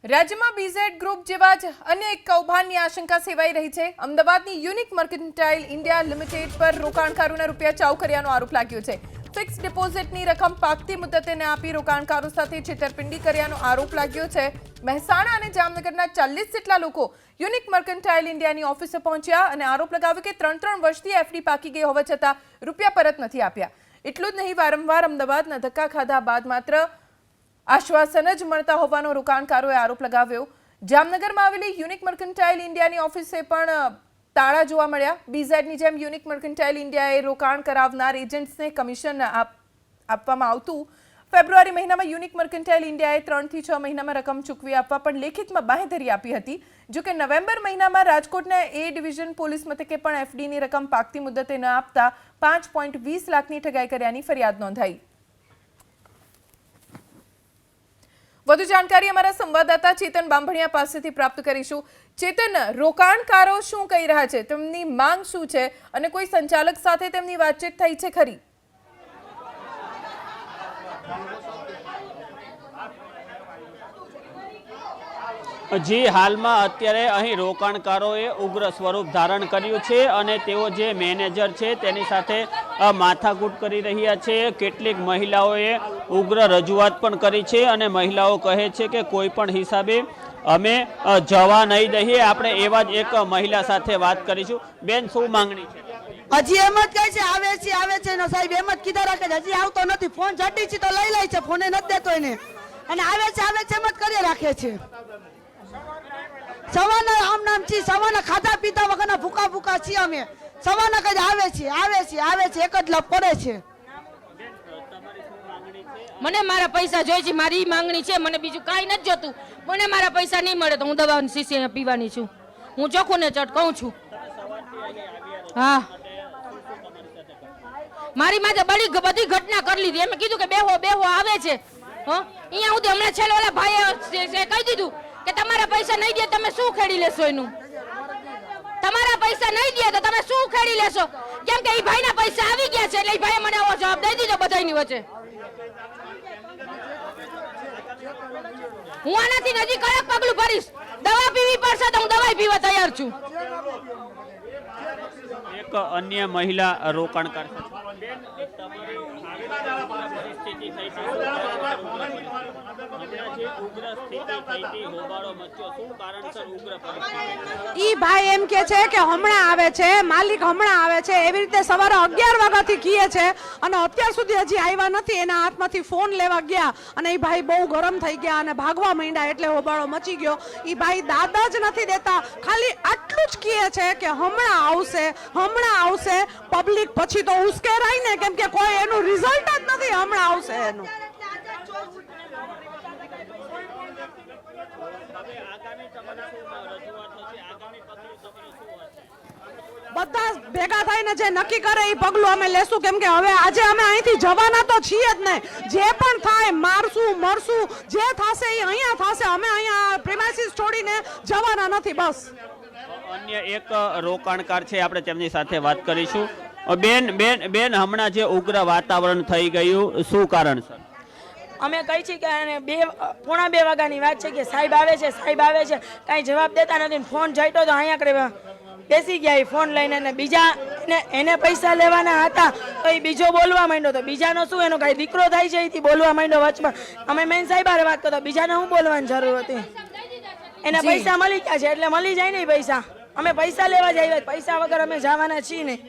રાજ્યમાં BZ group જેવા જ અન્ય એક કૌભાંડની આશંકા સેવાઈ રહી છે। અમદાવાદની યુનિક મર્કન્ટાઇલ ઇન્ડિયા લિમિટેડ પર રોકાણકારોના રૂપિયા ચાઉ કર્યાનો આરોપ લાગ્યો છે। ફિક્સ ડિપોઝિટની રકમ પાકતી મુદતે ન આપી રોકાણકારો સાથે છેતરપિંડી કર્યાનો આરોપ લાગ્યો છે। મહેસાણા અને જામનગરના 40 જેટલા લોકો યુનિક મર્કન્ટાઇલ ઇન્ડિયાની ઓફિસે પહોંચ્યા અને આરોપ લગાવ્યો કે 3 વર્ષથી એફડી પાકી ગઈ હોવા છતાં રૂપિયા પરત નથી આપ્યા। એટલું જ નહીં, વારંવાર અમદાવાદના ધક્કા ખાધા બાદ માત્ર આશ્વાસન જ મળતા હોવાનો રોકાણકારોએ આરોપ લગાવ્યો। જામનગરમાં આવેલી યુનિક મર્કન્ટાઇલ ઇન્ડિયાની ઓફિસે પણ તાળા જોવા મળ્યા। બીઝેડની જેમ યુનિક મર્કન્ટાઇલ ઇન્ડિયાએ રોકાણ કરાવનાર એજન્ટ્સને કમિશન આપવામાં આવતું। ફેબ્રુઆરી મહિનામાં યુનિક મર્કન્ટાઇલ ઇન્ડિયાએ 3 થી 6 મહિનામાં રકમ ચૂકવી આપવા પણ લેખિતમાં બાંહેધરી આપી હતી। જો કે નવેમ્બર મહિનામાં રાજકોટના એ ડિવિઝન પોલીસ મથકે પણ એફડીની રકમ પાકતી મુદતે ન આપતા 5.20 લાખની ઠગાઈ કર્યાની ફરિયાદ નોંધાઈ। વધુ જાણકારી અમારા સંવાદદાતા ચેતન બાંભણિયા પાસેથી પ્રાપ્ત કરીશું। ચેતન, રોકાણકારો શું કહી રહ્યા છે, તેમની માંગ શું છે અને કોઈ સંચાલક સાથે તેમની વાતચીત થઈ છે ખરી? જી, હાલમાં અત્યારે અહીં રોકાણકારોએ ઉગ્ર સ્વરૂપ ધારણ કર્યું છે અને તેઓ જે મેનેજર છે તેની સાથે માથાકૂટ કરી રહ્યા છે। કેટલીક મહિલાઓએ ઉગ્ર રજૂઆત પણ કરી છે અને મહિલાઓ કહે છે કે કોઈ પણ હિસાબે અમે જવા નહીં દઈએ। આપણે એવા જ એક મહિલા સાથે વાત કરીશું। બેન, શું માંગણી છે? હજી એમ જ કહે છે આવે છે ને સાહેબ એમ જ કીધા રાખે છે, હજી આવતો નથી। ફોન જડી છે તો લઈ લે છે, ફોને નથી દેતો એને, અને આવે છે એમ જ કરી રાખે છે। સવારના આમ નામ છીએ, સવારના ખાધા પીધા વગરના ભૂકા ભૂકા છીએ અમે। સવારના કઈ આવે છે એક જ લપ પડે છે। મને મારા પૈસા જોઈએ છે, મારી માંગણી છે, મને બીજું કાંઈ નથી જોતું। મને મારા પૈસા નહીં મળે તો હું દવાની શીશી પીવાની છું। હું ચોખ્ખું ને ચટ કહું છું। હા, મારી માથે બધી ઘટના કરી લીધી। એમ કીધું કે બેહો આવે છે। અહીંયા સુધી હમણાં છેલ્લે ઓલા ભાઈએ કહી દીધું કે તમારા પૈસા નહીં દે તમે શું ખેડી લેશો એનું? તમારા પૈસા નહીં દે તો તમે શું ખેડી લેશો? કેમ કે એ ભાઈના પૈસા આવી ગયા છે એટલે એ ભાઈએ મને આવો જવાબ દઈ દીધો બધાની વચ્ચે। હું આનાથી નજીક કડક પગલું ભરીશ। દવા પીવી પડશે તો હું દવાઈ પીવા તૈયાર છું। એક અન્ય મહિલા રોકાણકાર ઈ ભાઈ એમ કે છે કે હમણાં આવે છે, માલિક હમણાં આવે છે, એવી રીતે સવારે 11 વાગ્યાથી કીએ છે અને અત્યાર સુધી હજી આવ્યા નથી। એના હાથમાંથી ફોન લેવા ગયા અને એ ભાઈ બહુ ગરમ થઈ ગયા અને ભાગવા માંડ્યા એટલે હોબાળો મચી ગયો। ઈ ભાઈ દાદા જ નથી દેતા, ખાલી આટલું જ કીએ છે કે હમણાં આવશે। પબ્લિક પછી તો ઉશ્કેરાય ને, કેમ કે કોઈ એનું રિઝલ્ટ જ નથી। હમણાં આવશે એનું। બધા ભેગા થઈને જે નક્કી કરે એ પગલું અમે લેશું, કેમ કે હવે આજે અમે અહીંથી જવાના તો છીએ જ નહીં। જે પણ થાય, મારશું મરશું, જે થશે એ અહીંયા થશે। અમે અહીંયા પ્રેમાઇસીસ છોડીને જવાના નથી, બસ। અન્ય એક રોકાણકાર છે, આપણે તેમની સાથે વાત કરીશું। બેન, હમણાં જે ઉગ્ર વાતાવરણ થઈ ગયું, શું કારણ છે? અમે કહી છીએ કે પોણા 2 વાગ્યાની વાત છે કે સાહેબ આવે છે, કાંઈ જવાબ દેતા નથી। ફોન જઈતો તો અહીંયા આગળ બેસી ગયા એ ફોન લઈને, ને બીજા એને પૈસા લેવાના હતા તો એ બીજો બોલવા માંડ્યો। તો બીજાનો શું, એનો કાંઈ દીકરો થાય છે એથી બોલવા માંડ્યો વચમાં। અમે મેન સાહેબ હારે વાત કરતા, બીજાને શું બોલવાની જરૂર હતી? એને પૈસા મળી ગયા છે એટલે મળી જાય ને પૈસા। અમે પૈસા લેવા જ આવ્યા, પૈસા વગર અમે જવાના છીએ નહીં।